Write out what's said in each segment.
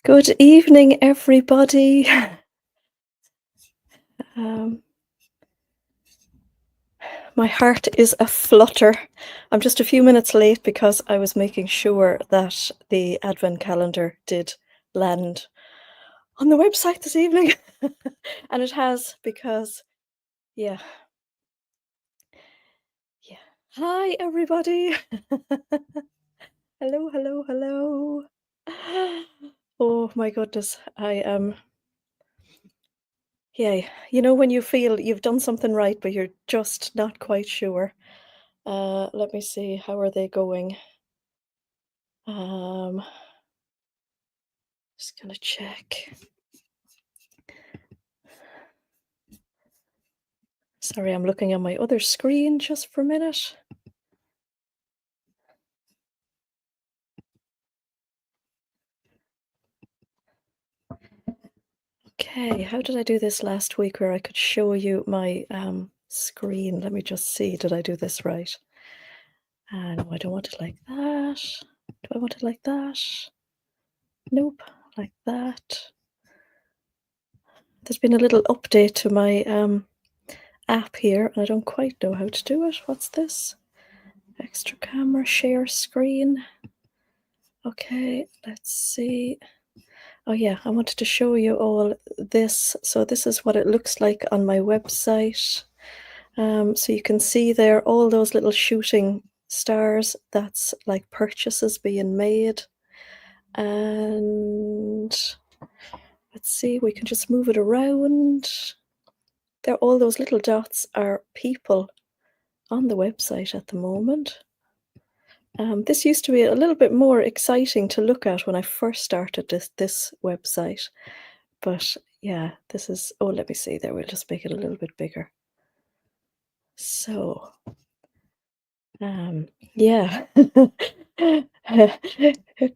Good evening, everybody. Um, my heart is a flutter. I'm just a few minutes late because I was making sure that the advent calendar did land on the website this evening. And it has because, yeah. Hi, everybody. Hello, hello, hello. Oh my goodness. Yeah, when you feel you've done something right, but you're just not quite sure. Let me see, how are they going? Um, just gonna check. Sorry, I'm looking on my other screen just for a minute. Okay, how did I do this last week where I could show you my screen? Let me just see, did I do this right? No, I don't want it like that. Do I want it like that? Nope, like that. There's been a little update to my app here, and I don't quite know how to do it. What's this? Extra camera, share screen. Okay, let's see. Oh yeah, I wanted to show you all this. So this is what it looks like on my website. So you can see there all those little shooting stars. That's like purchases being made. And let's see, we can just move it around. There, all those little dots are people on the website at the moment. This used to be a little bit more exciting to look at when I first started this website. But yeah, this is, oh, let me see there. We'll just make it a little bit bigger. So, yeah.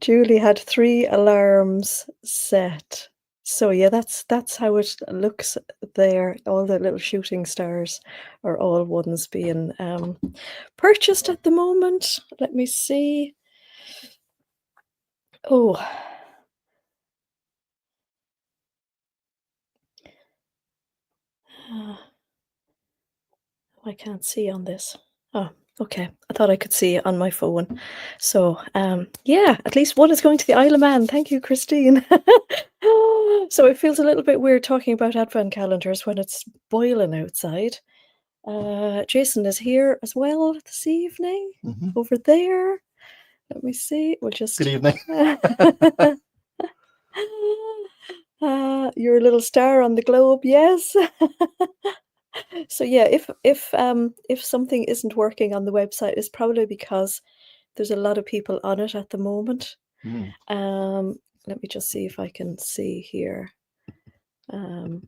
Julie had 3 alarms set. So yeah, that's how it looks there. All the little shooting stars are all ones being purchased at the moment. Let me see. Oh, I can't see on this. Oh, okay. I thought I could see it on my phone. So, yeah, at least one is going to the Isle of Man. Thank you, Christine. So it feels a little bit weird talking about advent calendars when it's boiling outside. Jason is here as well this evening. Over there. Let me see. We'll just. Good evening. You're a little star on the globe, yes. So yeah, if something isn't working on the website, it's probably because there's a lot of people on it at the moment. Let me just see if I can see here. Oh,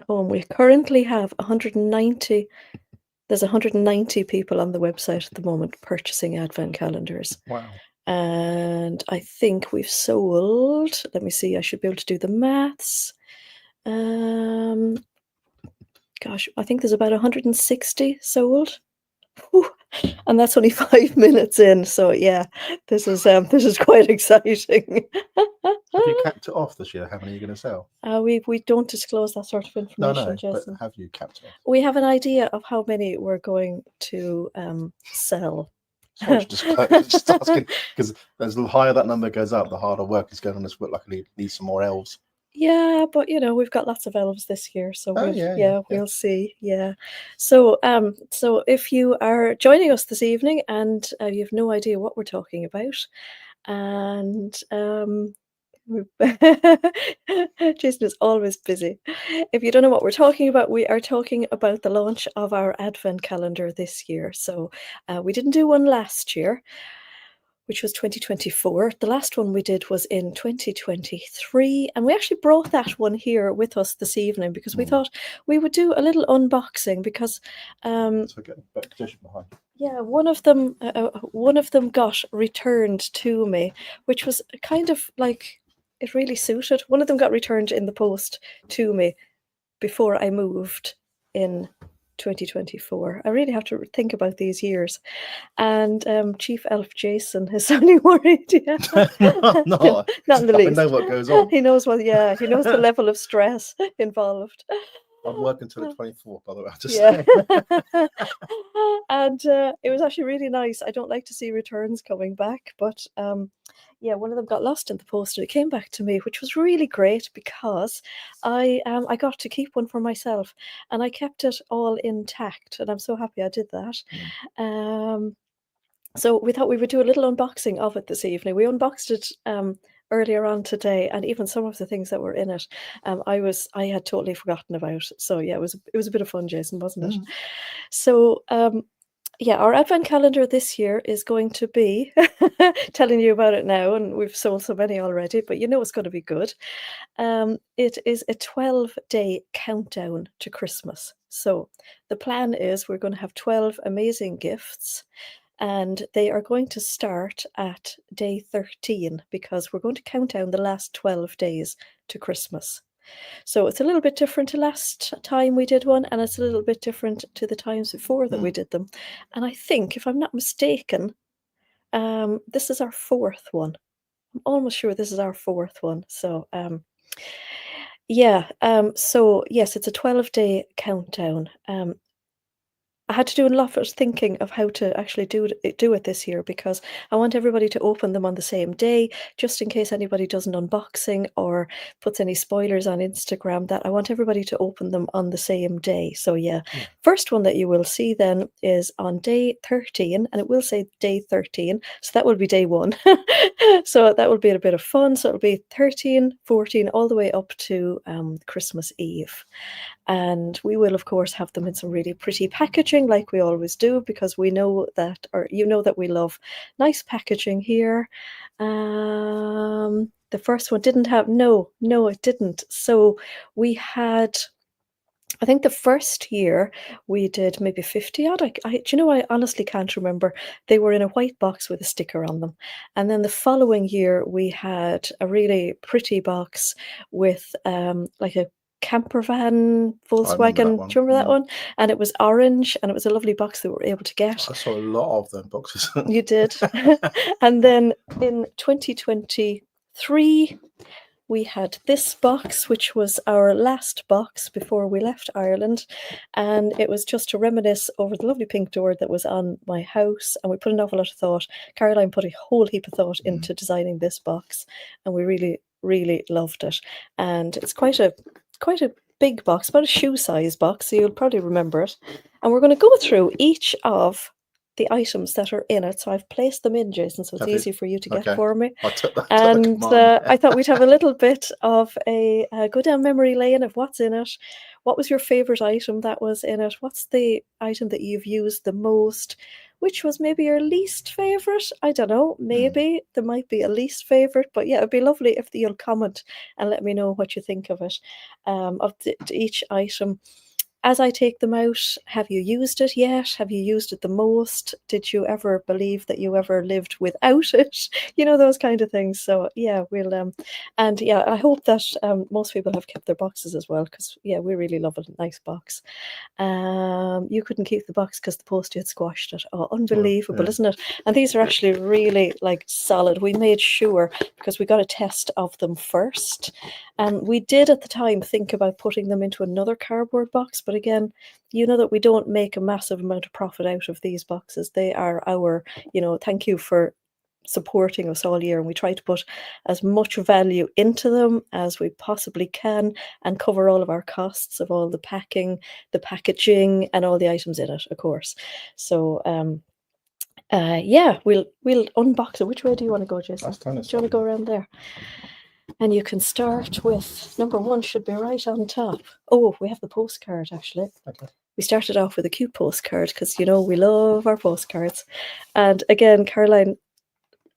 and we currently have 190. There's 190 people on the website at the moment purchasing advent calendars. Wow. And I think we've sold, let me see, I should be able to do the maths. Gosh, I think there's about 160 sold. Whew. And that's only 5 minutes in. So yeah, this is quite exciting. Have you capped it off this year? How many are you going to sell? We don't disclose that sort of information, No, Jason. but have you capped it off? We have an idea of how many we're going to sell. Sorry, just asking, because as the higher that number goes up, the harder work is going on this book. Like I need some more elves. Yeah, but we've got lots of elves this year, so yeah. We'll see. Yeah. So so if you are joining us this evening and you have no idea what we're talking about, and Jason is always busy. If you don't know what we're talking about, we are talking about the launch of our advent calendar this year. So we didn't do one last year, which was 2024. The last one we did was in 2023, and we actually brought that one here with us this evening because we thought we would do a little unboxing because yeah, one of them got returned to me, which was kind of like, it really suited. One of them got returned in the post to me before I moved in 2024. I really have to think about these years. And Chief Elf Jason is only worried. Yeah. No, No, no, not in the I know least. what goes on. He knows what, yeah, he knows the level of stress involved. I'm working until the 24th, by the way. I just Yeah. say. And it was actually really nice. I don't like to see returns coming back, but yeah, one of them got lost in the post and it came back to me, which was really great because I got to keep one for myself and I kept it all intact, and I'm so happy I did that. Um, so we thought we would do a little unboxing of it this evening. We unboxed it earlier on today, and even some of the things that were in it, I had totally forgotten about. So yeah, it was a bit of fun, Jason, wasn't it? So yeah, our advent calendar this year is going to be telling you about it now, and we've sold so many already, but you know it's going to be good. It is a 12-day countdown to Christmas. So the plan is we're going to have 12 amazing gifts, and they are going to start at day 13 because we're going to count down the last 12 days to Christmas. So it's a little bit different to last time we did one, and it's a little bit different to the times before that we did them. And I think, if I'm not mistaken, this is our fourth one. I'm almost sure this is our fourth one. So yeah, so yes, it's a 12-day countdown. I had to do a lot of thinking of how to actually do it this year because I want everybody to open them on the same day, just in case anybody does an unboxing or puts any spoilers on Instagram. That I want everybody to open them on the same day. So yeah, first one that you will see then is on day 13, and it will say day 13, so that will be day one. So that will be a bit of fun. So it'll be 13, 14, all the way up to Christmas Eve. And we will, of course, have them in some really pretty packaging like we always do, because we know that, or you know that we love nice packaging here. The first one didn't have, no, it didn't. So we had, I think the first year we did maybe 50 odd. Do you know, I honestly can't remember. They were in a white box with a sticker on them. And then the following year we had a really pretty box with like a camper van I remember that Volkswagen. one. Do you remember that one? And it was orange, and it was a lovely box that we were able to get. I saw a lot of them boxes. You did. And then in 2023 we had this box, which was our last box before we left Ireland, and it was just to reminisce over the lovely pink door that was on my house, and we put an awful lot of thought. Caroline put a whole heap of thought into designing this box, and we really, really loved it. And it's quite a big box, about a shoe size box, so you'll probably remember it. And we're going to go through each of the items that are in it. So I've placed them in, Jason, so it's easy for you to get for me. I took that And command. I thought we'd have a little bit of a go down memory lane of what's in it. What was your favorite item that was in it? What's the item that you've used the most? Which was maybe your least favorite? I don't know. Maybe there might be a least favorite, but yeah, it'd be lovely if you'll comment and let me know what you think of it, of each item. As I take them out, have you used it yet? Have you used it the most? Did you ever believe that you ever lived without it? You know, those kind of things. So yeah, we'll and yeah, I hope that most people have kept their boxes as well, because yeah, we really love a nice box. You couldn't keep the box because the post had squashed it. Oh, unbelievable, isn't it? And these are actually really like solid. We made sure, because we got a test of them first, and we did at the time think about putting them into another cardboard box, but again, you know that we don't make a massive amount of profit out of these boxes. They are our, thank you for supporting us all year, and we try to put as much value into them as we possibly can and cover all of our costs of all the packing, the packaging, and all the items in it, of course. So yeah, we'll unbox it. Which way do you want to go, Jason? Do you want to go around there? And you can start with number one, should be right on top. Oh, we have the postcard actually. Okay. We started off with a cute postcard because we love our postcards. And again, Caroline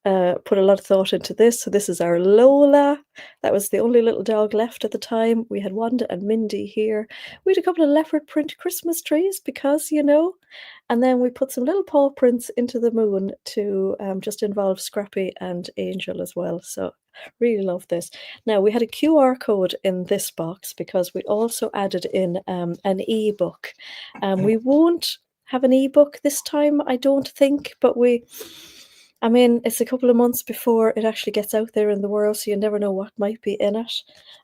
put a lot of thought into this. So this is our Lola. That was the only little dog left at the time. We had Wanda and Mindy here. We had a couple of leopard print Christmas trees because, and then we put some little paw prints into the moon to just involve Scrappy and Angel as well. So Really love this. Now, we had a QR code in this box because we also added in an ebook. We won't have an ebook this time, I don't think, but I mean, it's a couple of months before it actually gets out there in the world, so you never know what might be in it.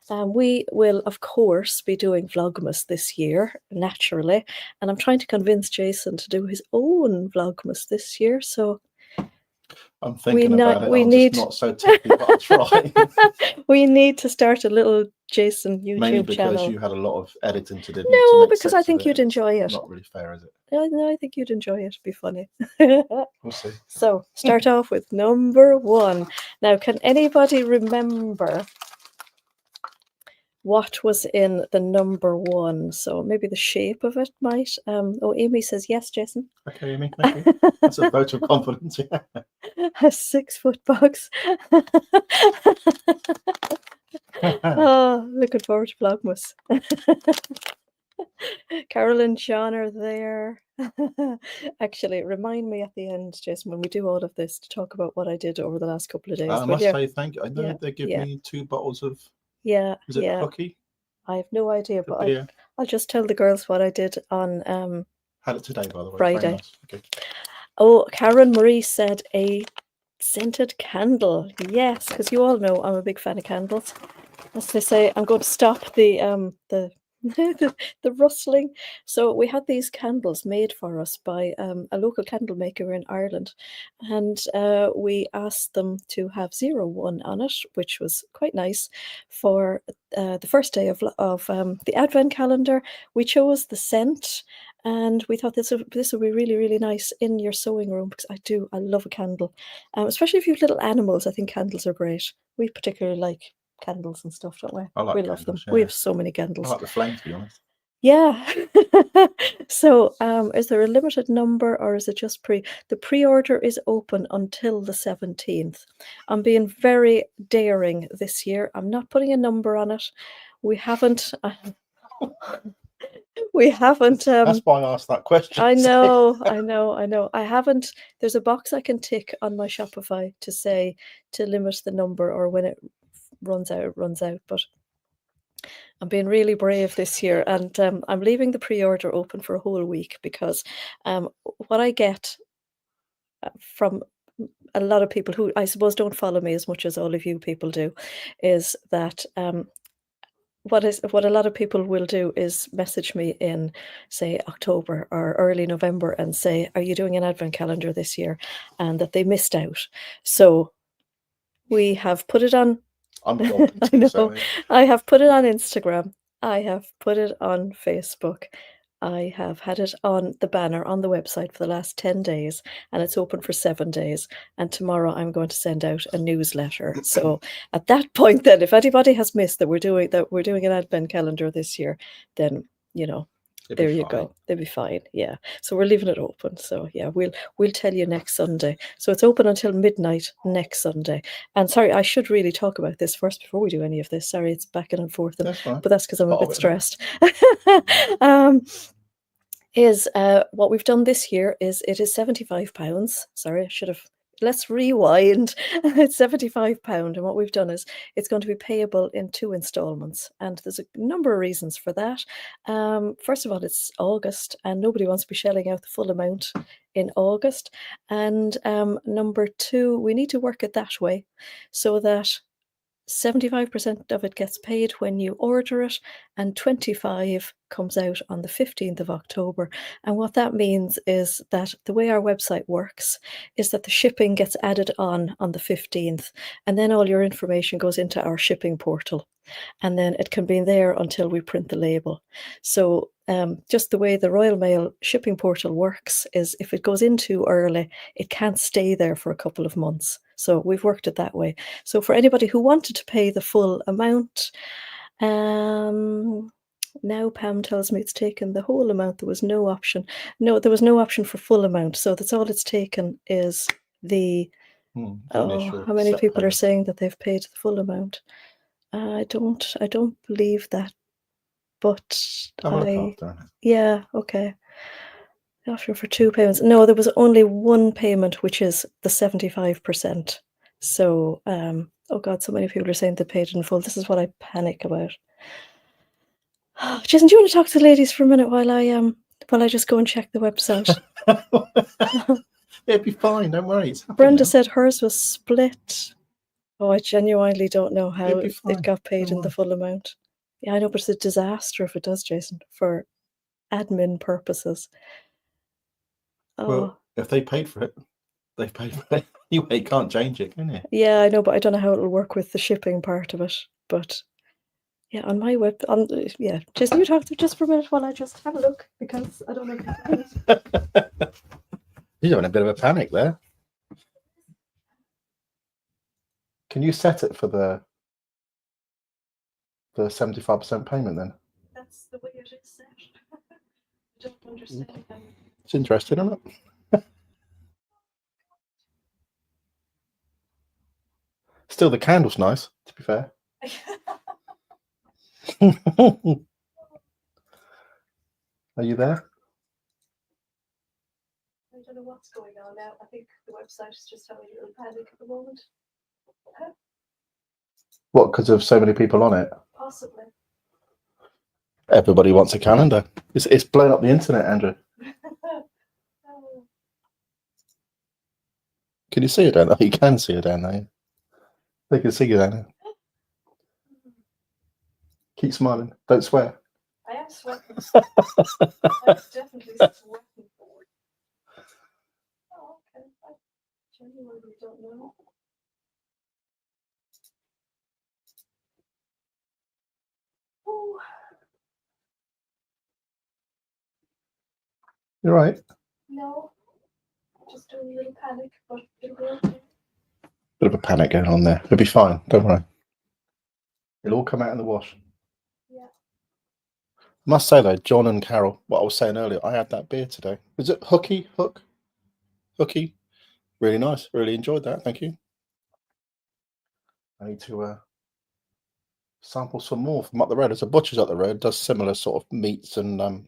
We will, of course, be doing Vlogmas this year, naturally, and I'm trying to convince Jason to do his own Vlogmas this year, so I'm thinking about it. we I'm need just not so techy, but I'll try. we need to start a little Jason Mainly YouTube because channel. you had a lot of editing to do to No, make because I sense of think it. you'd It's enjoy it. not really fair, is it? No, I think you'd enjoy it. It'd be funny. We'll see. So, start off with number 1. Now, can anybody remember what was in the number 1? So maybe the shape of it might. Oh, Amy says yes, Jason. Okay, Amy, thank you. That's a vote of confidence. Yeah. A 6-foot box. Oh, looking forward to Vlogmas. Carol and John are there. Actually, remind me at the end, Jason, when we do all of this, to talk about what I did over the last couple of days. I must say thank you. I know they give yeah. me 2 bottles of. Yeah, Is it cookie? I have no idea, The but beer. I'll just tell the girls what I did on Had it today, by the way. Friday. Very nice. Okay. Oh, Karen Marie said a scented candle. Yes, because you all know I'm a big fan of candles. As they say, I'm going to stop the the rustling. So we had these candles made for us by a local candle maker in Ireland, and we asked them to have 01 on it, which was quite nice. For the first day of the Advent calendar, we chose the scent. And we thought this would be really, really nice in your sewing room, because I love a candle, especially if you have little animals. I think candles are great. We particularly like candles and stuff, don't we? I like We candles, love them. yeah. We have so many candles. I like the flame, to be honest. Yeah. So, is there a limited number, or is it just the pre-order is open until the 17th. I'm being very daring this year. I'm not putting a number on it. We haven't That's why I asked that question. I know. I haven't. There's a box I can tick on my Shopify to say to limit the number, or when it runs out, it runs out. But I'm being really brave this year, and I'm leaving the pre-order open for a whole week, because what I get from a lot of people who I suppose don't follow me as much as all of you people do is that what a lot of people will do is message me in, say, October or early November and say, are you doing an advent calendar this year? And that they missed out. So we have put it on. I'm talking to I know. so, I have put it on Instagram. I have put it on Facebook. I have had it on the banner on the website for the last 10 days, and it's open for 7 days. And tomorrow I'm going to send out a newsletter. So at that point, then, if anybody has missed that we're doing an advent calendar this year, then there you go. They'll be fine. Yeah. So we're leaving it open. So yeah, we'll tell you next Sunday. So it's open until midnight next Sunday. And sorry, I should really talk about this first before we do any of this. Sorry, it's backing and forth. That's fine. But that's because I'm a bit stressed. What we've done this year is it is £75. Sorry, I should have. Let's rewind. It's £75, and what we've done is it's going to be payable in 2 installments, and there's a number of reasons for that. First of all, it's August, and nobody wants to be shelling out the full amount in August. And number 2, we need to work it that way so that 75% of it gets paid when you order it, and 25 comes out on the 15th of October. And what that means is that the way our website works is that the shipping gets added on the 15th, and then all your information goes into our shipping portal, and then it can be there until we print the label. So just the way the Royal Mail shipping portal works is if it goes in too early, it can't stay there for a couple of months. So we've worked it that way. So for anybody who wanted to pay the full amount, now Pam tells me it's taken the whole amount. There was no option. No, there was no option for full amount. So that's all it's taken is the. How many people are saying that they've paid the full amount? I don't believe that, but yeah, okay. Option for 2 payments. No, there was only one payment, which is the 75%. So Oh God, so many people are saying they paid in full. This is what I panic about. Jason, do you want to talk to the ladies for a minute while I just go and check the website? It'd be fine. Don't worry. It's happened Brenda now. said hers was split. Oh, I genuinely don't know how It'd be it fine. got paid Don't in the worry. full amount. Yeah, I know, but it's a disaster if it does, Jason, for admin purposes. Oh, Well, if they paid for it, they've paid for it. Anyway, you can't change it, can you? yeah, I know, but I don't know how it'll work with the shipping part of it. But yeah, on my web, yeah, Jason, you talk to just for a minute while I just have a look because I don't know. You're having a bit of a panic there. Can you set it for the 75% payment then? That's the way it is set. I don't understand how. It's interesting, isn't it? Still, the candle's nice, to be fair. Are you there? I don't know what's going on now. I think the website is just having a little panic at the moment. What, because of so many people on it? Possibly. Everybody wants a calendar. It's blown up the internet, Andrew. Can you see it down there? You can see it down there. They can see you down there. Keep smiling. Don't swear. I am sweating. I'm definitely sweating. Oh, okay. I genuinely don't know. Oh. You're right. No, just doing a little panic, but it'll be okay. Bit of a panic going on there. It'll be fine. Don't worry. It'll all come out in the wash. Yeah. Must say though, John and Carol, what I was saying earlier, I had that beer today. Was it Hooky? Really nice. Really enjoyed that. Thank you. I need to sample some more from up the road. There's a butcher's up the road, does similar sort of meats and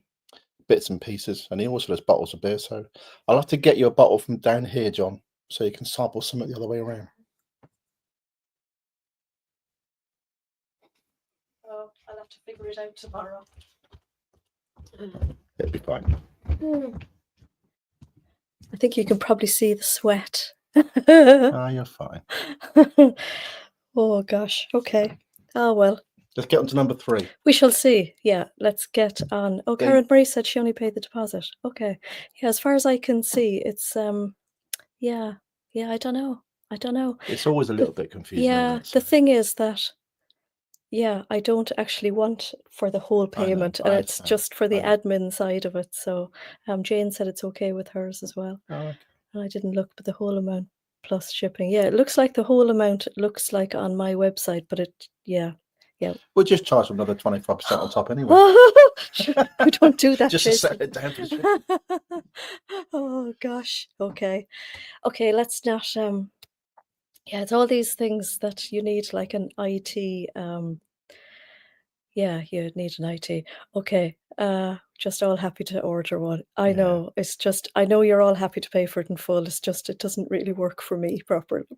bits and pieces, and he also does bottles of beer. So I'll have to get you a bottle from down here, John, so you can sample something the other way around. Oh, I'll have to figure it out tomorrow. It'll be fine. I think you can probably see the sweat. You're fine. Oh gosh. Okay. Oh well. Let's get on to number 3. We shall see. Yeah, let's get on. Oh, Karen Marie said she only paid the deposit. Okay. Yeah, as far as I can see, it's yeah. I don't know. It's always a little bit confusing. Yeah, the thing is that I don't actually want for the whole payment, and it's just for the admin side of it. So Jane said it's okay with hers as well. Oh, okay. And I didn't look, but the whole amount plus shipping. Yeah, it looks like the whole amount looks like on my website, but it We'll just charge them another 25% on top anyway. We don't do that. Just to set it down for the shipping. Oh gosh. Okay. Let's not. Yeah, it's all these things that you need, like an IT. Yeah, you need an IT. Okay. Just all happy to order one. I know. It's just I know you're all happy to pay for it in full. It's just it doesn't really work for me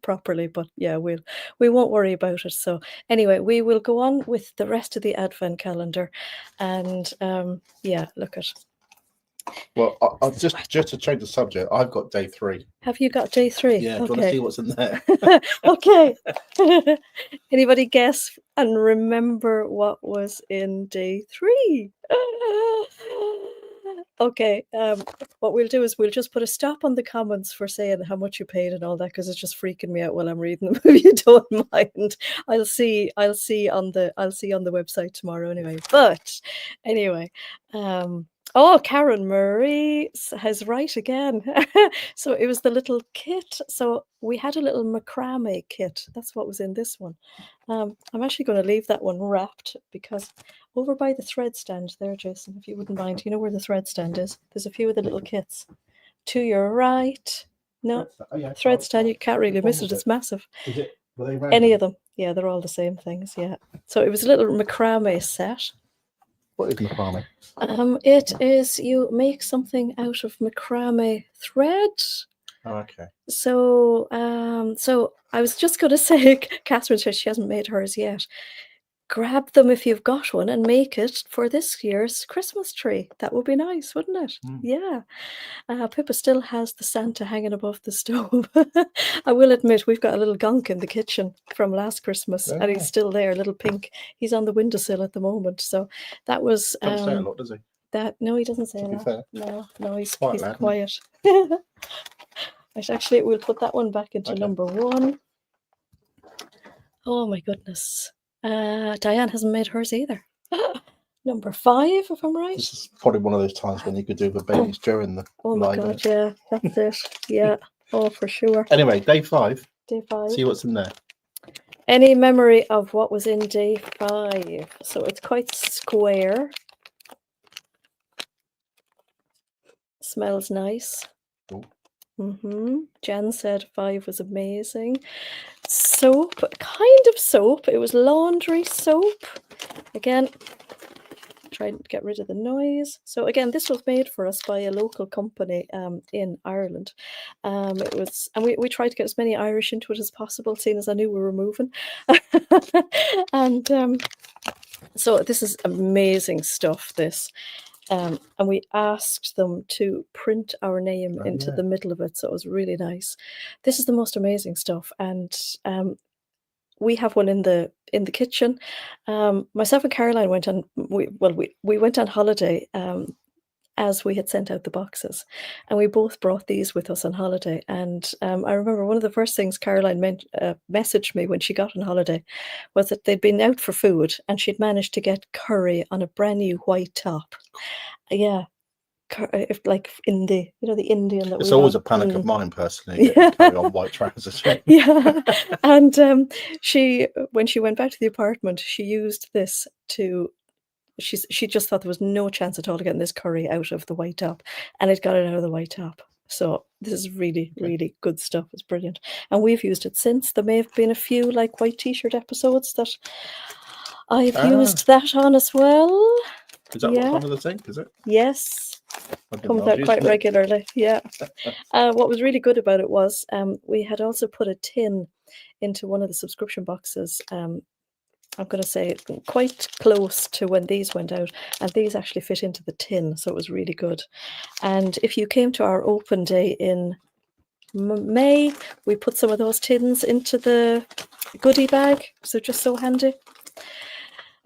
properly. But yeah, we won't worry about it. So anyway, we will go on with the rest of the advent calendar, and yeah, look at. Well, I'll just to change the subject, I've got day 3. Have you got day 3? Yeah, do you want to see what's in there? Okay. Anybody guess and remember what was in day 3? Okay. What we'll do is we'll just put a stop on the comments for saying how much you paid and all that, because it's just freaking me out while I'm reading them. If you don't mind, I'll see on the website tomorrow anyway. But anyway, oh, Karen Murray has right again. So it was the little kit. So we had a little macrame kit. That's what was in this one. I'm actually going to leave that one wrapped because over by the thread stand there, Jason, if you wouldn't mind, you know where the thread stand is? There's a few of the little kits. To your right. No, thread stand, you can't really miss it. It's massive. Were they random? Any of them. Yeah, they're all the same things. Yeah. So it was a little macrame set. What is macrame? It is you make something out of macrame thread. Oh, okay. So, so I was just going to say, Catherine says she hasn't made hers yet. Grab them if you've got one and make it for this year's Christmas tree. That would be nice, wouldn't it? Mm. Yeah. Pippa still has the Santa hanging above the stove. I will admit, we've got a little gunk in the kitchen from last Christmas, and he's still there, little pink. He's on the windowsill at the moment. So that was Doesn't say a lot, does he? that. No, he doesn't say a To be lot. fair. No, he's Quiet lad, quiet. Right, actually, we'll put that one back into number 1. Oh my goodness. Diane hasn't made hers either. Number 5, if I'm right. This is probably one of those times when you could do the babies during the Oh my live. God, yeah, that's it. Yeah, oh, for sure. Anyway, day 5. Day 5. See what's in there. Any memory of what was in day 5? So it's quite square. Smells nice. Jen said 5 was amazing. Soap, kind of soap. It was laundry soap. Again, try and get rid of the noise. So again, this was made for us by a local company in Ireland. It was, and we tried to get as many Irish into it as possible, seeing as I knew we were moving. And so this is amazing stuff, this. And we asked them to print our name into the middle of it, so it was really nice. This is the most amazing stuff, and we have one in the kitchen. Myself and Caroline went on. We went on holiday as we had sent out the boxes, and we both brought these with us on holiday. And I remember one of the first things Caroline messaged me when she got on holiday was that they'd been out for food and she'd managed to get curry on a brand new white top. Yeah. If like in the the Indian that it's we always are. a panic of mine personally, getting curry on white trousers. Yeah. And she, when she went back to the apartment, she used this to, she just thought there was no chance at all of getting this curry out of the white top, and it got it out of the white top. So this is really, really good stuff. It's brilliant. And we've used it since. There may have been a few like white t-shirt episodes that I've used that on as well. Is that what's under the sink, is it? Yes. Comes out quite regularly. Yeah. What was really good about it was we had also put a tin into one of the subscription boxes. I'm going to say quite close to when these went out, and these actually fit into the tin, so it was really good. And if you came to our open day in May, we put some of those tins into the goodie bag, so just so handy.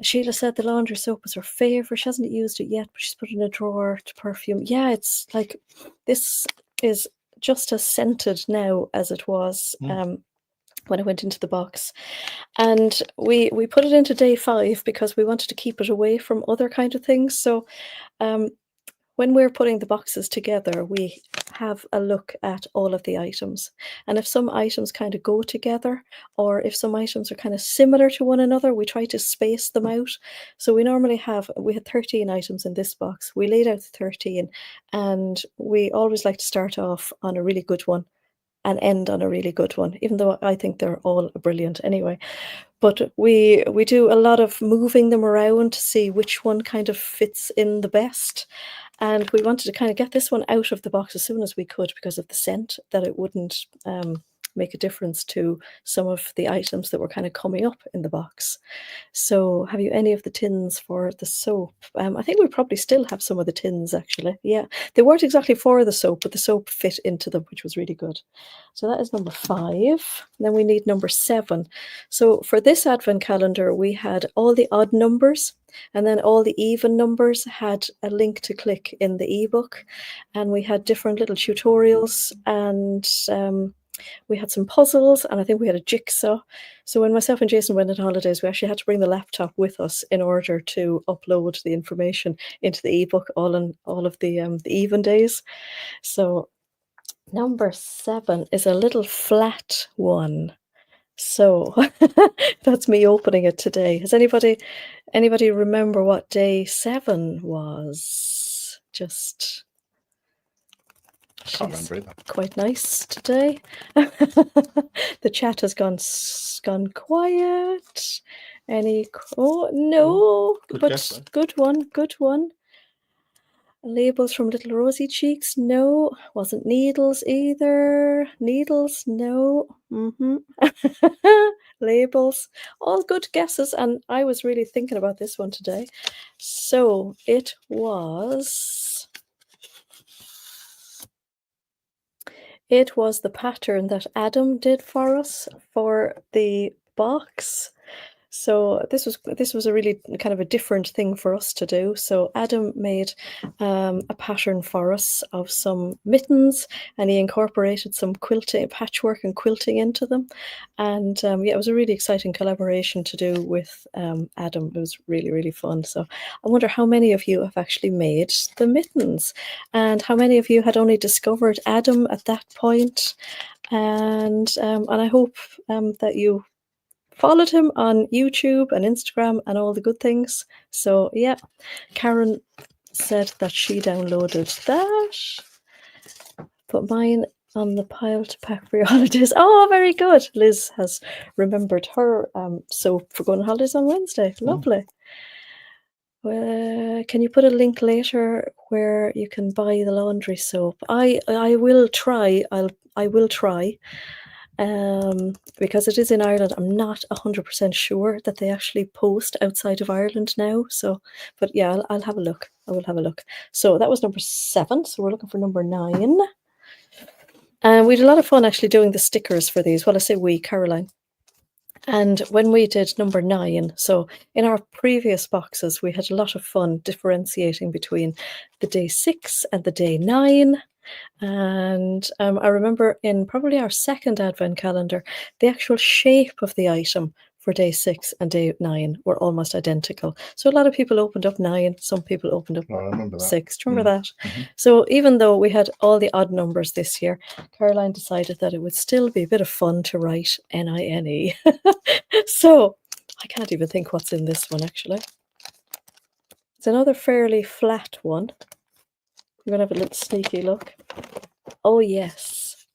Sheila said the laundry soap was her favourite. She hasn't used it yet, but she's put it in a drawer to perfume. Yeah, it's like, this is just as scented now as it was when I went into the box. And we put it into day 5 because we wanted to keep it away from other kind of things. So when we're putting the boxes together, we have a look at all of the items. And if some items kind of go together, or if some items are kind of similar to one another, we try to space them out. So we normally we had 13 items in this box. We laid out the 13, and we always like to start off on a really good one and end on a really good one, even though I think they're all brilliant anyway. But we do a lot of moving them around to see which one kind of fits in the best. And we wanted to kind of get this one out of the box as soon as we could because of the scent, that it wouldn't make a difference to some of the items that were kind of coming up in the box. So have you any of the tins for the soap? I think we probably still have some of the tins, actually. Yeah, they weren't exactly for the soap, but the soap fit into them, which was really good. So that is number 5. Then we need number 7. So for this advent calendar, we had all the odd numbers, and then all the even numbers had a link to click in the ebook. And we had different little tutorials, and we had some puzzles, and I think we had a jigsaw. So when myself and Jason went on holidays, we actually had to bring the laptop with us in order to upload the information into the ebook all of the even days. So number 7 is a little flat one. So that's me opening it today. Has anybody remember what day 7 was? Just Can't remember either. Quite nice today. The chat has gone quiet. Oh no, good but guess, good one. Labels from Little Rosy Cheeks? No. Wasn't needles either. Needles? No. Labels? All good guesses, and I was really thinking about this one today. So it was the pattern that Adam did for us for the box. So this was a really kind of a different thing for us to do. So Adam made a pattern for us of some mittens, and he incorporated some quilting, patchwork and quilting into them. And yeah, it was a really exciting collaboration to do with Adam. It was really, really fun. So I wonder how many of you have actually made the mittens, and how many of you had only discovered Adam at that point. And I hope that you followed him on YouTube and Instagram and all the good things. So yeah, Karen said that she downloaded that. Put mine on the pile to pack for your holidays. Oh, very good. Liz has remembered her soap for going on holidays on Wednesday. Lovely. Can you put a link later where you can buy the laundry soap? I will try. I will try. Because it is in Ireland. I'm not 100% sure that they actually post outside of Ireland now. So, but yeah, I'll have a look. I will have a look. So that was number 7. So we're looking for number 9. And we had a lot of fun actually doing the stickers for these. Well, I say we, Caroline. And when we did number 9, so in our previous boxes, we had a lot of fun differentiating between the day 6 and the day 9. And I remember in probably our second advent calendar, the actual shape of the item for day 6 and day 9 were almost identical. So a lot of people opened up 9, some people opened up I remember that. 6. Do you remember that? So even though we had all the odd numbers this year, Caroline decided that it would still be a bit of fun to write NINE. So I can't even think what's in this one actually. It's another fairly flat one. I'm going to have a little sneaky look. Oh, yes.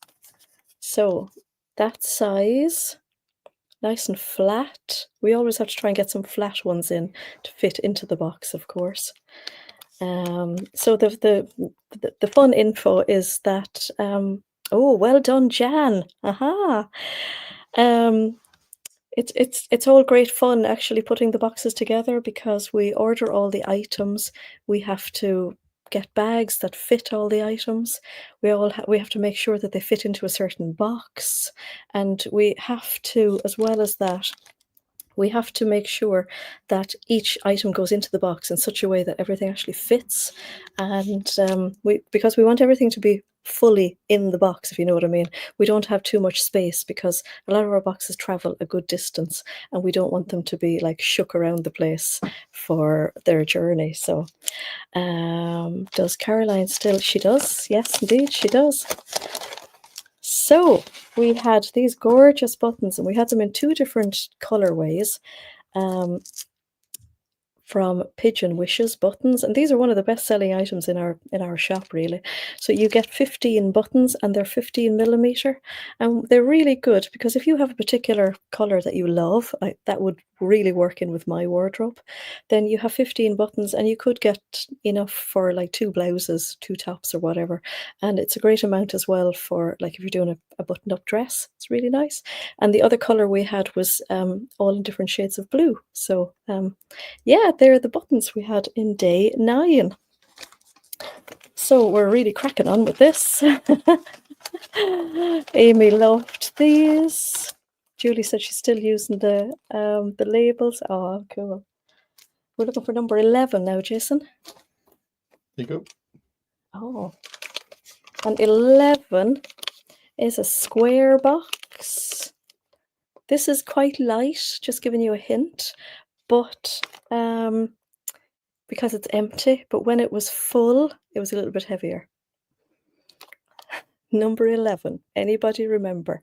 So that size, nice and flat. We always have to try and get some flat ones in to fit into the box, of course. So the fun info is that, oh, well done, Jan. Aha. It's all great fun actually putting the boxes together, because we order all the items. We have to get bags that fit all the items. We have to make sure that they fit into a certain box, and we have to, as well as that, we have to make sure that each item goes into the box in such a way that everything actually fits. And because we want everything to be fully in the box, if you know what I mean. We don't have too much space, because a lot of our boxes travel a good distance, and we don't want them to be like shook around the place for their journey. So does Caroline still? She does. Yes, indeed, she does. So we had these gorgeous buttons, and we had them in 2 different colorways. From Pigeon Wishes buttons, and these are one of the best-selling items in our shop, really. So you get 15 buttons, and they're 15mm, and they're really good, because if you have a particular color that you love, that would really work in with my wardrobe, then you have 15 buttons, and you could get enough for like 2 blouses, 2 tops, or whatever. And it's a great amount as well for like if you're doing a buttoned-up dress. It's really nice. And the other color we had was all in different shades of blue. So yeah, they're the buttons we had in day 9. So we're really cracking on with this. Amy loved these. Julie said she's still using the labels. Oh, cool. We're looking for number 11 now, Jason. There you go. Oh, and 11 is a square box. This is quite light, just giving you a hint, but because it's empty, but when it was full, it was a little bit heavier. Number 11. Anybody remember?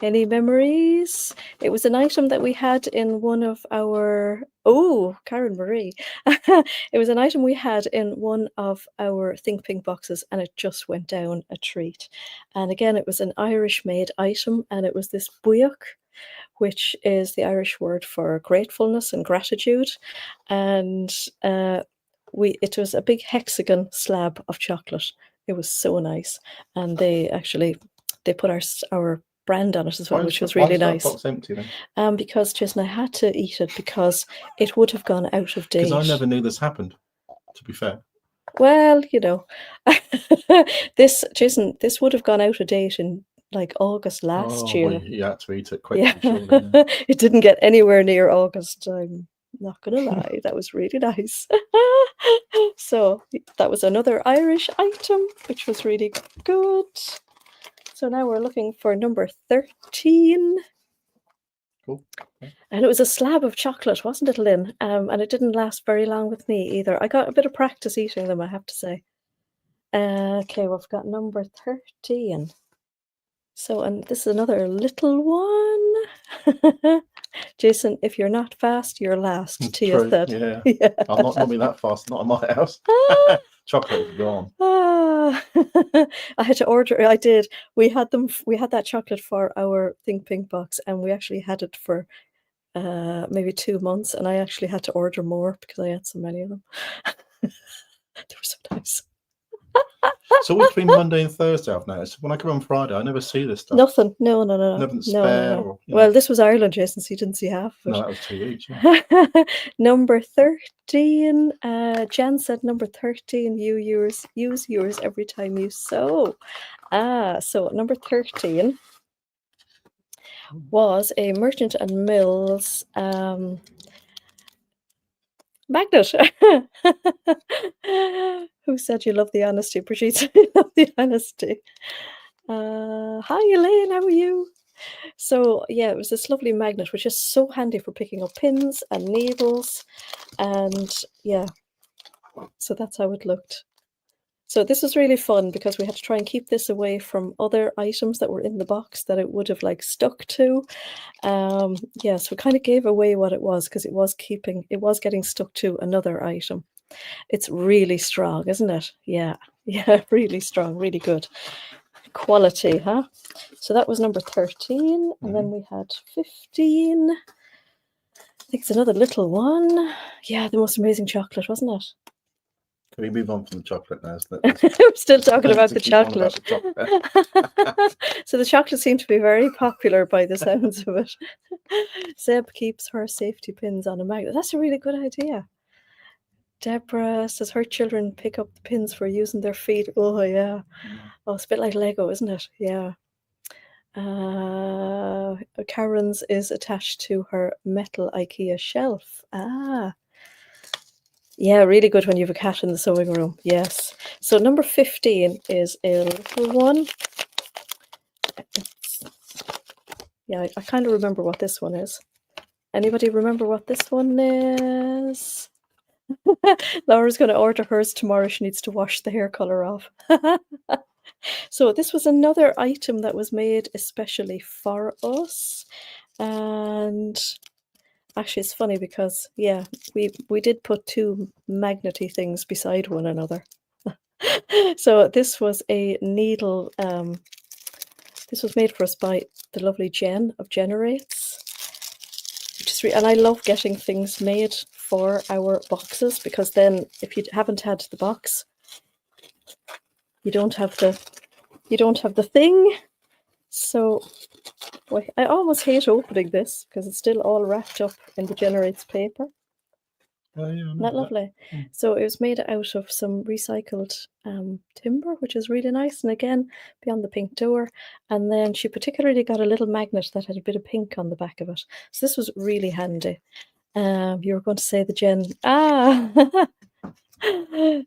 Any memories? It was an item that we had in one of our, oh, Karen Marie. It was an item we had in one of our Think Pink boxes, and it just went down a treat. And again, it was an Irish made item, and it was this buick, which is the Irish word for gratefulness and gratitude. And it was a big hexagon slab of chocolate. It was so nice, and they put our brand on it as well, which was really nice. Why is that box empty then? Because Jason, I had to eat it because it would have gone out of date. Because I never knew this happened, to be fair. Well, this would have gone out of date in like August last year. Well, you had to eat it quickly, surely. Yeah. It didn't get anywhere near August. I'm not gonna lie, that was really nice. So that was another Irish item, which was really good. So now we're looking for number 13. Cool. Okay. And it was a slab of chocolate, wasn't it, Lynn? And it didn't last very long with me either. I got a bit of practice eating them, I have to say. Okay, we've got number 13. So, and this is another little one. Jason, if you're not fast, you're last. Tia said. Yeah. I'm not normally that fast, not in my house. Chocolate is gone. I had to order. I did. We had that chocolate for our Think Pink box, and we actually had it for maybe 2 months, and I actually had to order more because I had so many of them. They were so nice. So between Monday and Thursday, I've noticed. When I come on Friday, I never see this stuff. Nothing. No. Nothing spare. Or, Well, this was Ireland, Jason, so you didn't see half of it. No, that was 2 each. Yeah. Number 13. Jan said number 13. Use yours every time you sew. So number 13 was a Merchant and Mills magnet. Who said you love the honesty? Brigitte, you love the honesty. Hi Elaine, how are you? So yeah, it was this lovely magnet, which is so handy for picking up pins and needles. And yeah, so that's how it looked. So this was really fun because we had to try and keep this away from other items that were in the box that it would have like stuck to. Yeah, so it kind of gave away what it was because it was getting stuck to another item. It's really strong, isn't it? Yeah, really strong, really good quality, huh? So that was number 13, and then we had 15. I think it's another little one. Yeah, the most amazing chocolate, wasn't it? Can we move on from the chocolate now? We're still talking about the chocolate. So the chocolate seemed to be very popular by the sounds of it. Zeb keeps her safety pins on a magnet. That's a really good idea. Deborah says her children pick up the pins for using their feet. Oh, yeah. Oh, it's a bit like Lego, isn't it? Yeah. Karen's is attached to her metal IKEA shelf. Yeah, really good when you have a cat in the sewing room. Yes. So number 15 is a little one. Yeah, I kind of remember what this one is. Anybody remember what this one is? Laura's going to order hers tomorrow. She needs to wash the hair color off. So this was another item that was made especially for us. And actually it's funny because, yeah, we did put two magnety things beside one another. So this was a needle. This was made for us by the lovely Jen of Generates. And I love getting things made for our boxes because then if you haven't had the box, you don't have the thing. So boy, I almost hate opening this because it's still all wrapped up in the Generates paper. Oh, yeah, Isn't that lovely? So it was made out of some recycled timber, which is really nice. And again, beyond the pink door. And then she particularly got a little magnet that had a bit of pink on the back of it. So this was really handy. You were going to say the Jen.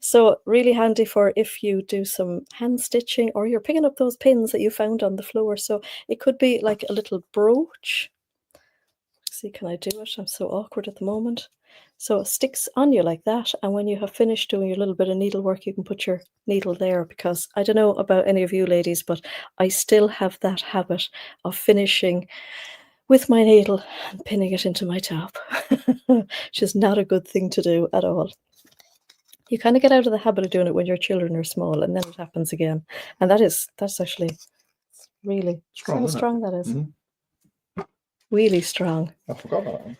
So really handy for if you do some hand stitching or you're picking up those pins that you found on the floor. So it could be like a little brooch. Let's see, can I do it? I'm so awkward at the moment. So it sticks on you like that, and when you have finished doing your little bit of needlework, you can put your needle there, because I don't know about any of you ladies, but I still have that habit of finishing with my needle and pinning it into my top, which is not a good thing to do at all. You kind of get out of the habit of doing it when your children are small, and then it happens again. And that's actually really Strong, how isn't it? strong that is. Mhm. Really strong. I forgot about that one.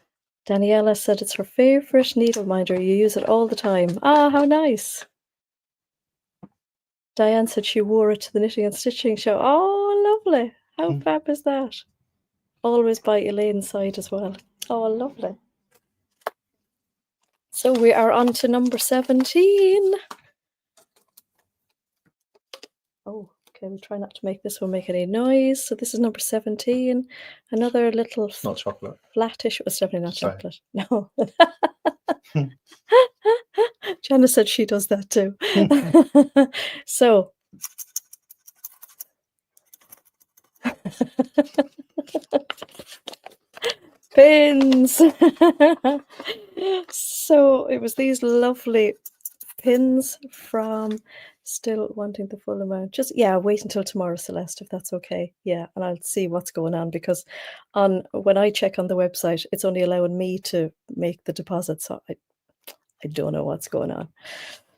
Daniela said it's her favorite needle minder. You use it all the time. Ah, how nice. Diane said she wore it to the knitting and stitching show. Oh, lovely. How fab is that? Always by Elaine's side as well. Oh, lovely. So we are on to number 17. Oh, okay, we'll try not to make this one make any noise. So this is number 17. Another little It's not chocolate. flattish. It's definitely not Same. chocolate. No. Jana said she does that too. So pins. So it was these lovely pins from Still Wanting the Full Amount. Just, yeah, wait until tomorrow, Celeste, if that's okay. Yeah, and I'll see what's going on, because when I check on the website, it's only allowing me to make the deposit, so I don't know what's going on.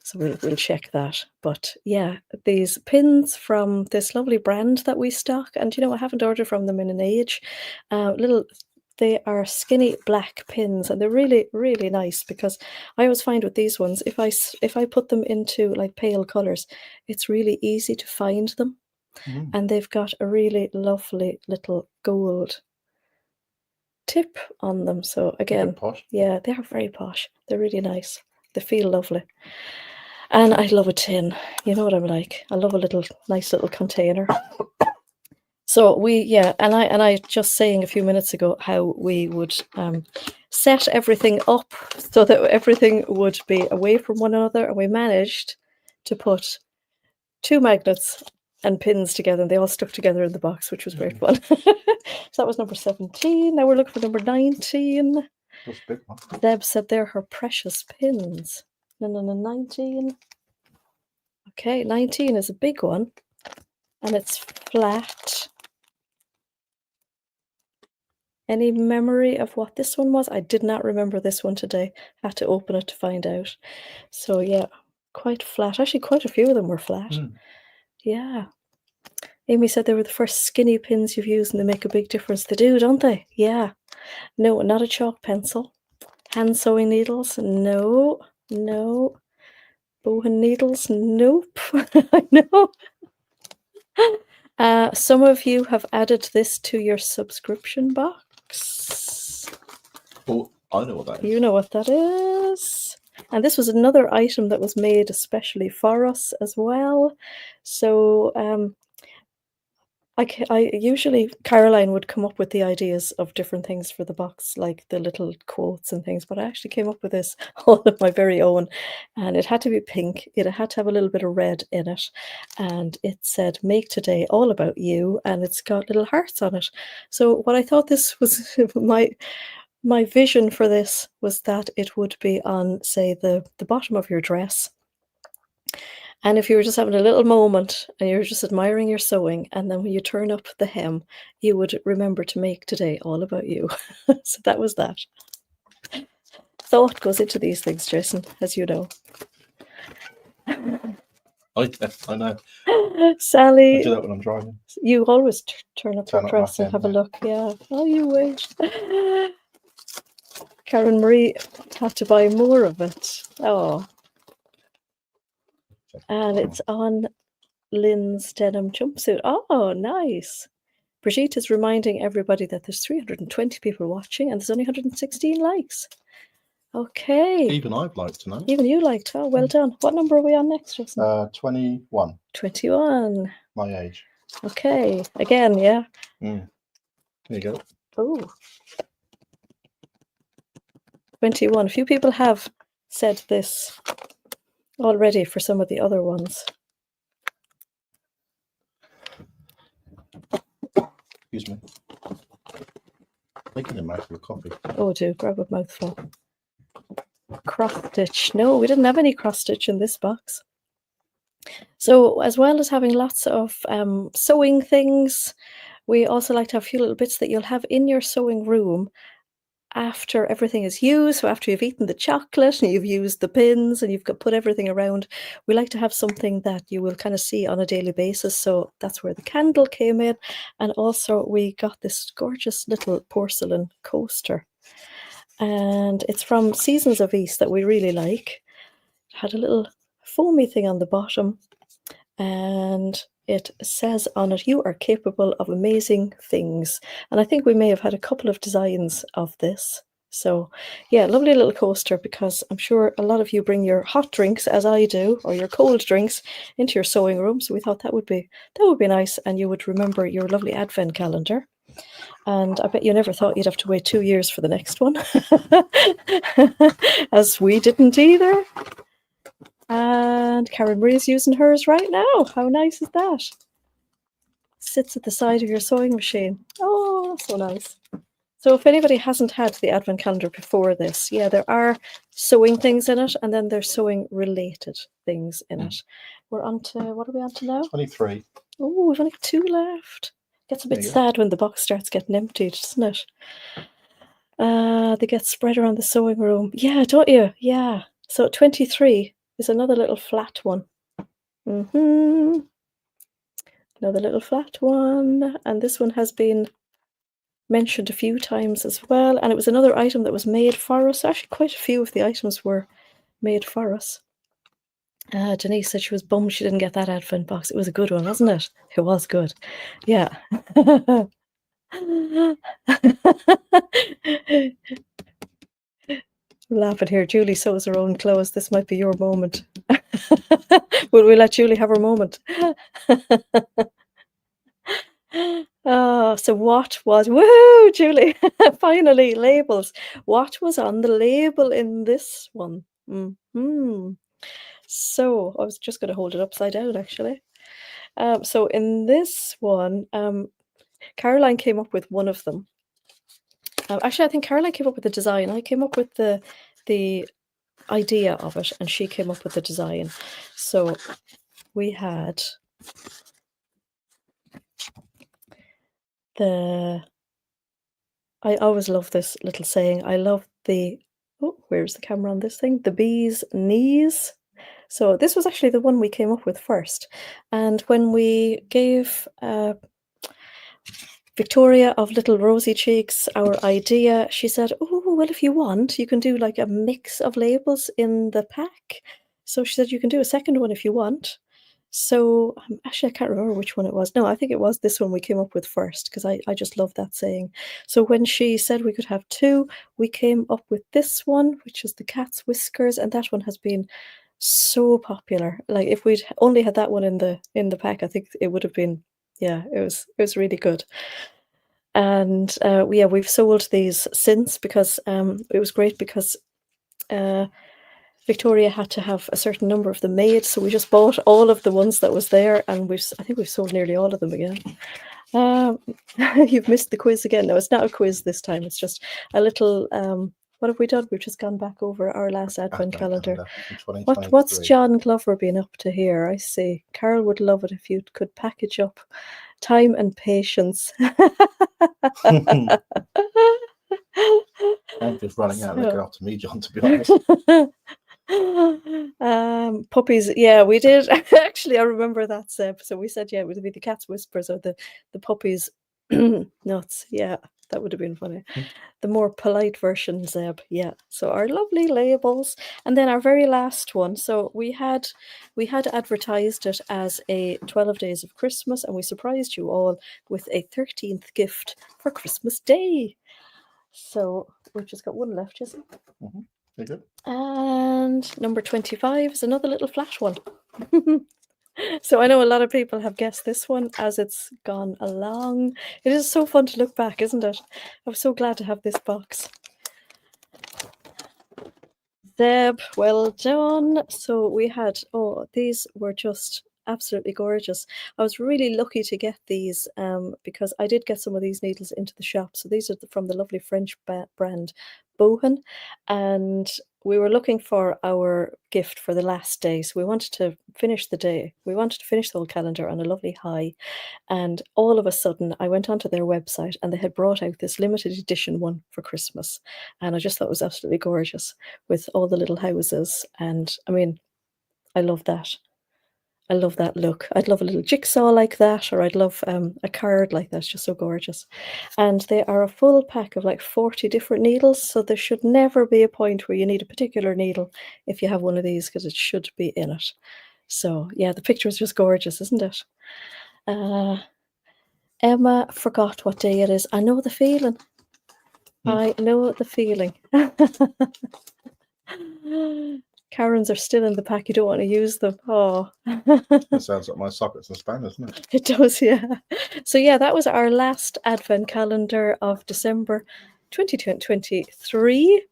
So we'll check that. But yeah, these pins from this lovely brand that we stock, and I haven't ordered from them in an age. They are skinny black pins, and they're really, really nice, because I always find with these ones, if I put them into like pale colors, it's really easy to find them. And they've got a really lovely little gold tip on them. So again, posh. yeah, they are very posh. They're really nice. They feel lovely. And I love a tin. You know what I'm like. I love a nice little container. So and I just saying a few minutes ago how we would set everything up so that everything would be away from one another, and we managed to put 2 magnets and pins together, and they all stuck together in the box, which was great fun. So that was number 17. Now we're looking for number 19. That's a big one. Deb said they're her precious pins. No, 19. Okay, 19 is a big one, and it's flat. Any memory of what this one was? I did not remember this one today. Had to open it to find out. So yeah, quite flat. Actually, quite a few of them were flat. Yeah. Amy said they were the first skinny pins you've used, and they make a big difference. They do, don't they? Yeah. No, not a chalk pencil. Hand sewing needles? No. Bowen needles? Nope. I know. Some of you have added this to your subscription box. Oh, I know what that is. You know what that is. And this was another item that was made especially for us as well. So I usually, Caroline would come up with the ideas of different things for the box, like the little quotes and things, but I actually came up with this all of my very own, and it had to be pink. It had to have a little bit of red in it, and it said, "Make today all about you," and it's got little hearts on it. So what I thought this was, my vision for this was that it would be on, say, the bottom of your dress. And if you were just having a little moment and you were just admiring your sewing, and then when you turn up the hem, you would remember to make today all about you. So that was that. Thought goes into these things, Jason, as you know. I know. Sally, I do that when I'm driving. you always turn up your my dress and hem, have a look. Yeah. Oh, you wait. Karen Marie had to buy more of it. Oh. And it's on Lynn's denim jumpsuit. Oh, nice. Brigitte is reminding everybody that there's 320 people watching and there's only 116 likes. Okay. Even I've liked tonight. Even you liked. Oh, well done. What number are we on next, Justin? 21. 21. My age. Okay. Again, yeah. There you go. Oh. 21. A few people have said this already for some of the other ones. Excuse me. Making a mouthful of coffee. Oh, do grab a mouthful. cross stitch. No, we didn't have any cross stitch in this box. So as well as having lots of sewing things, we also like to have a few little bits that you'll have in your sewing room after everything is used. So after you've eaten the chocolate and you've used the pins and you've put everything around, we like to have something that you will kind of see on a daily basis. So that's where the candle came in. And also we got this gorgeous little porcelain coaster. And it's from Seasons of East that we really like. It had a little foamy thing on the bottom. And it says on it, "You are capable of amazing things." And I think we may have had a couple of designs of this. So yeah, lovely little coaster, because I'm sure a lot of you bring your hot drinks, as I do, or your cold drinks into your sewing room. So we thought that would be nice, and you would remember your lovely advent calendar. And I bet you never thought you'd have to wait 2 years for the next one, as we didn't either. And Karen Marie's using hers right now. How nice is that? Sits at the side of your sewing machine. Oh, so nice. So if anybody hasn't had the advent calendar before this, yeah, there are sewing things in it, and then there's sewing related things in it. We're on to, what are we on to now? 23. Oh, we've only got 2 left. Gets a bit sad when the box starts getting emptied, doesn't it? They get spread around the sewing room. Yeah, don't you? Yeah. So 23 is another little flat one. Another little flat one. And this one has been mentioned a few times as well. And it was another item that was made for us. Actually, quite a few of the items were made for us. Denise said she was bummed she didn't get that advent box. It was a good one, wasn't it? It was good. Yeah. Laughing here. Julie sews her own clothes. This might be your moment. Will we let Julie have her moment? So what was, woohoo, Julie, finally, labels. What was on the label in this one? So I was just going to hold it upside down, actually. So in this one, Caroline came up with one of them. Actually, I think Caroline came up with the design. I came up with the idea of it, and she came up with the design. So we had I always love this little saying. I love where's the camera on this thing? The bee's knees. So this was actually the one we came up with first. And when we gave Victoria of Little Rosy Cheeks our idea, she said, "Oh, well, if you want, you can do like a mix of labels in the pack." So she said, "You can do a second one if you want." So actually, I can't remember which one it was. No, I think it was this one we came up with first, because I just love that saying. So when she said we could have 2, we came up with this one, which is the cat's whiskers, and that one has been so popular. Like if we'd only had that one in the pack, I think it would have been, yeah, it was really good. And yeah, we've sold these since, because it was great, because Victoria had to have a certain number of them made, so we just bought all of the ones that was there, and I think we've sold nearly all of them again. You've missed the quiz again. No, it's not a quiz this time. It's just a little. What have we done? We've just gone back over our last advent calendar. What's John Glover been up to here? I see. Carol would love it if you could package up time and patience. I'm just running out looking after me, John, to be honest. Puppies, yeah, we did. Actually, I remember that, Seb. So we said, yeah, it would be the cat's whispers or the puppies nuts. Yeah, that would have been funny. The more polite version, Zeb. Yeah. So our lovely labels, and then our very last one. So we had advertised it as a 12 days of Christmas, and we surprised you all with a 13th gift for Christmas Day. So we've just got one left, Jesse. Very good. And number 25 is another little flat one. So I know a lot of people have guessed this one as it's gone along. It is so fun to look back, isn't it? I'm so glad to have this box. Zeb, well done. So we had, these were just absolutely gorgeous. I was really lucky to get these because I did get some of these needles into the shop. So these are from the lovely French brand Bohan, and we were looking for our gift for the last day, so we wanted to finish the day. We wanted to finish the whole calendar on a lovely high, and all of a sudden, I went onto their website and they had brought out this limited edition one for Christmas, and I just thought it was absolutely gorgeous with all the little houses. And I mean, I love that. I love that look. I'd love a little jigsaw like that, or I'd love a card like that. It's just so gorgeous. And they are a full pack of like 40 different needles, so there should never be a point where you need a particular needle if you have one of these, because it should be in it. So yeah, the picture is just gorgeous, isn't it? Uh, Emma forgot what day it is. I know the feeling. I know the feeling. Karens are still in the pack. You don't want to use them. Oh. That sounds like my sockets and span, doesn't it? It does, yeah. So yeah, that was our last advent calendar of December 2023.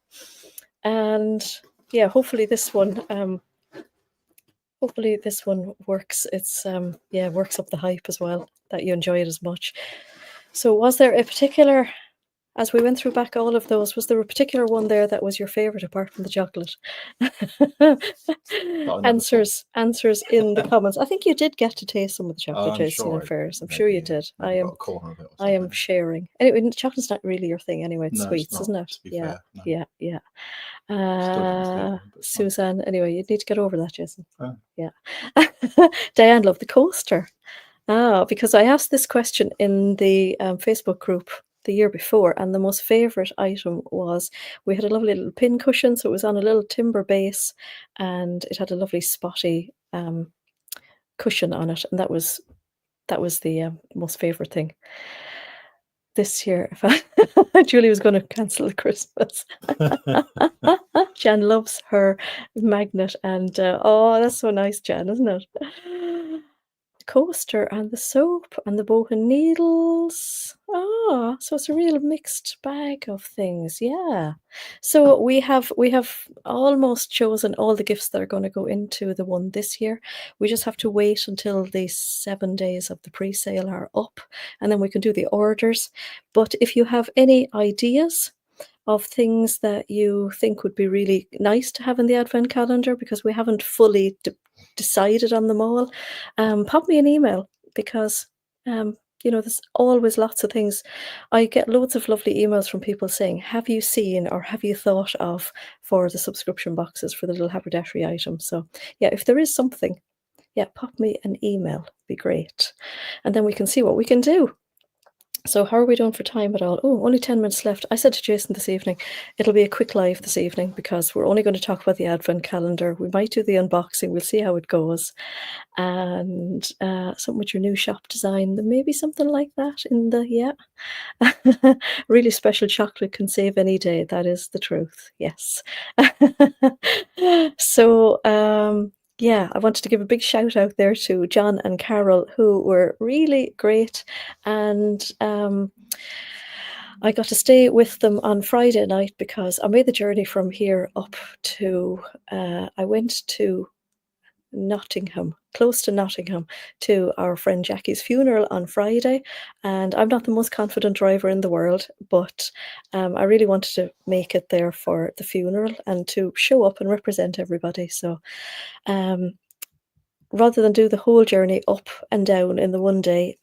And yeah, hopefully this one works. It's yeah, works up the hype as well, that you enjoy it as much. So was there a particular, as we went through back all of those, was there a particular one there that was your favorite apart from the chocolate? Answers in the comments. I think you did get to taste some of the chocolate, Jason, in fairness. I'm sure you did. I got a corner of it or am something. sharing. Anyway, chocolate's not really your thing anyway. It's No, sweets, it's not, isn't it? to be Yeah, fair, no. yeah, yeah. Still didn't feel one, but it's fine. Suzanne, anyway, you need to get over that, Jason. Oh. Yeah. Diane loved the coaster. Because I asked this question in the Facebook group the year before, and the most favorite item was, we had a lovely little pin cushion, so it was on a little timber base, and it had a lovely spotty cushion on it, and that was the most favorite thing. This year, Julie was going to cancel the Christmas. Jan loves her magnet, and oh, that's so nice, Jan, isn't it? Coaster and the soap and the bow and needles. Ah, so it's a real mixed bag of things. Yeah. So we have almost chosen all the gifts that are going to go into the one this year. We just have to wait until the 7 days of the pre-sale are up, and then we can do the orders. But if you have any ideas of things that you think would be really nice to have in the advent calendar, because we haven't fully decided on them all, pop me an email, because there's always lots of things. I get loads of lovely emails from people saying, have you seen or have you thought of for the subscription boxes for the little haberdashery items? So yeah, if there is something, yeah, pop me an email, be great, and then we can see what we can do. So how are we doing for time at all? Oh, only 10 minutes left. I said to Jason this evening, it'll be a quick live this evening, because we're only going to talk about the advent calendar. We might do the unboxing. We'll see how it goes. And something with your new shop design. Maybe something like that in the, yeah. Really special chocolate can save any day. That is the truth. Yes. So, yeah, I wanted to give a big shout out there to John and Carol, who were really great. And I got to stay with them on Friday night, because I made the journey from here up to, I went to Nottingham, close to Nottingham, to our friend Jackie's funeral on Friday. And I'm not the most confident driver in the world, but I really wanted to make it there for the funeral and to show up and represent everybody. So rather than do the whole journey up and down in the one day,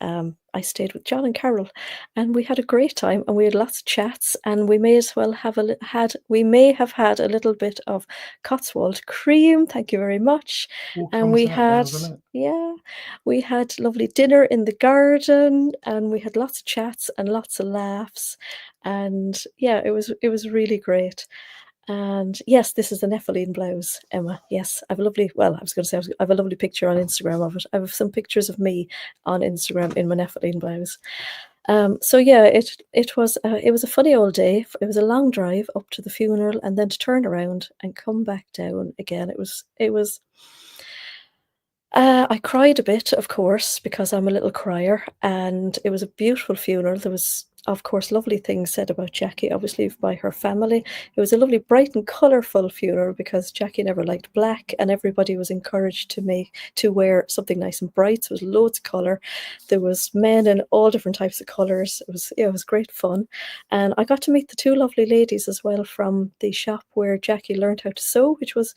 I stayed with John and Carol, and we had a great time, and we had lots of chats, and we may as well have we may have had a little bit of Cotswold cream. Thank you very much. And we had, yeah, we had lovely dinner in the garden, and we had lots of chats and lots of laughs, and yeah, it was really great. And yes, this is the Nephilim blouse, Emma. Yes, I have a lovely, well, I was going to say, I have a lovely picture on Instagram of it. I have some pictures of me on Instagram in my Nephilim blouse. So yeah, it was a funny old day. It was a long drive up to the funeral, and then to turn around and come back down again. It was. I cried a bit, of course, because I'm a little crier, and it was a beautiful funeral. There was of course, lovely things said about Jackie, obviously by her family. It was a lovely, bright and colourful funeral because Jackie never liked black, and everybody was encouraged to wear something nice and bright. So there was loads of colour. There was men in all different types of colours. It was great fun, and I got to meet the two lovely ladies as well from the shop where Jackie learned how to sew, which was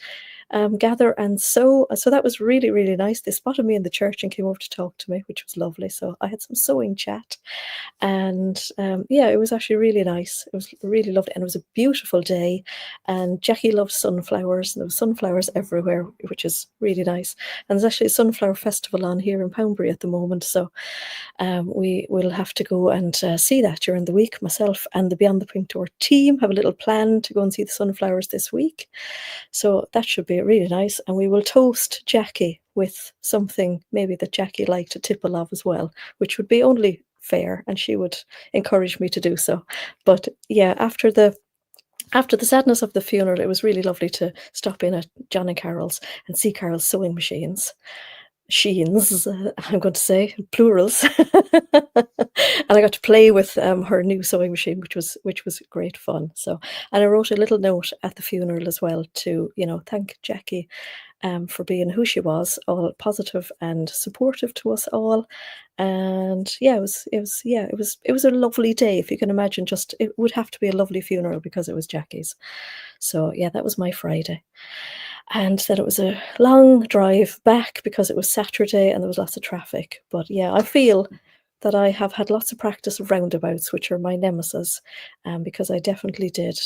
Gather and Sew. So that was really, really nice. They spotted me in the church and came over to talk to me, which was lovely. So I had some sewing chat. And yeah, it was actually really nice. It was really lovely. And it was a beautiful day. And Jackie loved sunflowers. And there were sunflowers everywhere, which is really nice. And there's actually a sunflower festival on here in Poundbury at the moment. So we will have to go and see that during the week. Myself and the Beyond the Pink Door team have a little plan to go and see the sunflowers this week. So that should be really nice. And we will toast Jackie with something maybe that Jackie liked a tipple of as well, which would be only fair, and she would encourage me to do so. But yeah, after the sadness of the funeral, it was really lovely to stop in at John and Carol's and see Carol's sewing machines. Sheens, I'm going to say plurals, and I got to play with her new sewing machine, which was great fun. So, and I wrote a little note at the funeral as well to thank Jackie for being who she was, all positive and supportive to us all. And yeah, it was a lovely day. If you can imagine, just it would have to be a lovely funeral because it was Jackie's. So yeah, that was my Friday. And then it was a long drive back because it was Saturday and there was lots of traffic. But yeah, I feel that I have had lots of practice of roundabouts, which are my nemesis, because I definitely did.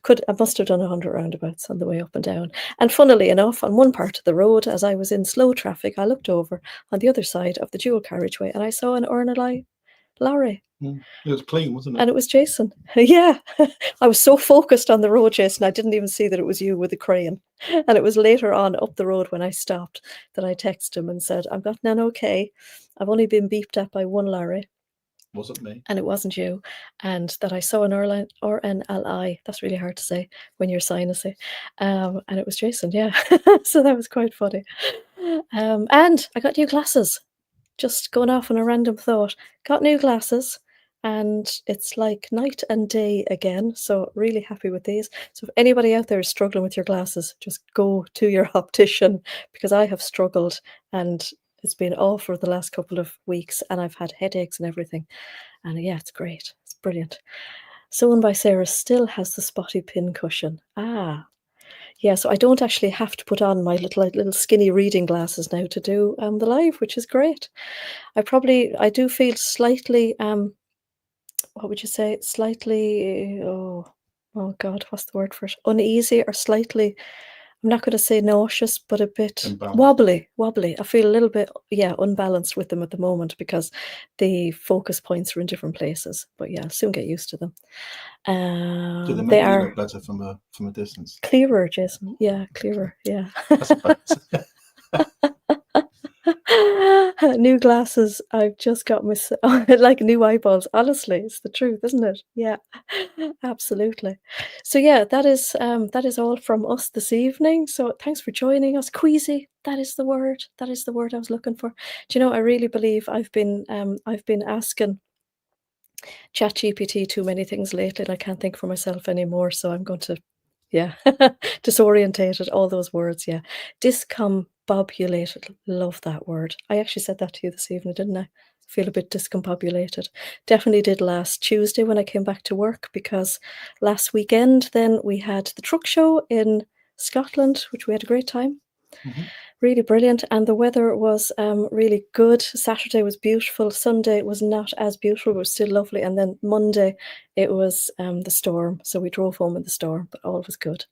I must have done 100 roundabouts on the way up and down. And funnily enough, on one part of the road, as I was in slow traffic, I looked over on the other side of the dual carriageway and I saw an Ornelai lorry. It was clean, wasn't it? And it was Jason. Yeah. I was so focused on the road, Jason, I didn't even see that it was you with the crane. And it was later on up the road when I stopped that I texted him and said, I've gotten an okay. I've only been beeped at by one lorry. Wasn't me. And it wasn't you. And that I saw an RNLI. That's really hard to say when you're sinusy. And it was Jason, yeah. So that was quite funny. And I got new glasses. Just going off on a random thought. Got new glasses. And it's like night and day again. So really happy with these. So if anybody out there is struggling with your glasses, just go to your optician because I have struggled and it's been awful the last couple of weeks and I've had headaches and everything. And yeah, it's great. It's brilliant. Sewn by Sarah still has the spotty pin cushion. Ah, yeah. So I don't actually have to put on my little skinny reading glasses now to do the live, which is great. I do feel slightly what would you say? Slightly oh God, what's the word for it? Uneasy or slightly. I'm not going to say nauseous, but a bit wobbly. I feel a little bit, yeah, unbalanced with them at the moment because the focus points are in different places. But yeah, I'll soon get used to them. Do they They make you are look better from a distance? clearer, Jason. Yeah, clearer. Yeah. I suppose. New glasses. I've just got my like new eyeballs. Honestly, it's the truth, isn't it? Yeah, absolutely. So yeah, that is all from us this evening. So thanks for joining us, Queasy. That is the word. That is the word I was looking for. Do you know? I really believe I've been asking ChatGPT too many things lately, and I can't think for myself anymore. So I'm going to, yeah, disorientated. All those words, yeah, discombobulated. Love that word. I actually said that to you this evening, didn't I? Feel a bit discombobulated. Definitely did last Tuesday when I came back to work because last weekend then we had the truck show in Scotland, which we had a great time. Really brilliant, and the weather was really good. Saturday was beautiful. Sunday was not as beautiful, but still lovely. And then Monday, it was the storm, so we drove home in the storm, but all was good.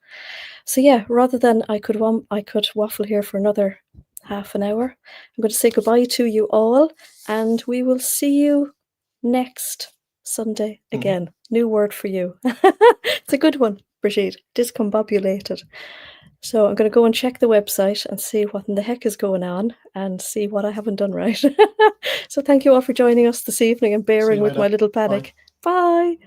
So yeah, rather than I could waffle here for another half an hour, I'm going to say goodbye to you all, and we will see you next Sunday again. New word for you. It's a good one, Brigitte. Discombobulated. So I'm going to go and check the website and see what in the heck is going on and see what I haven't done right. So thank you all for joining us this evening and bearing with my little panic. Bye.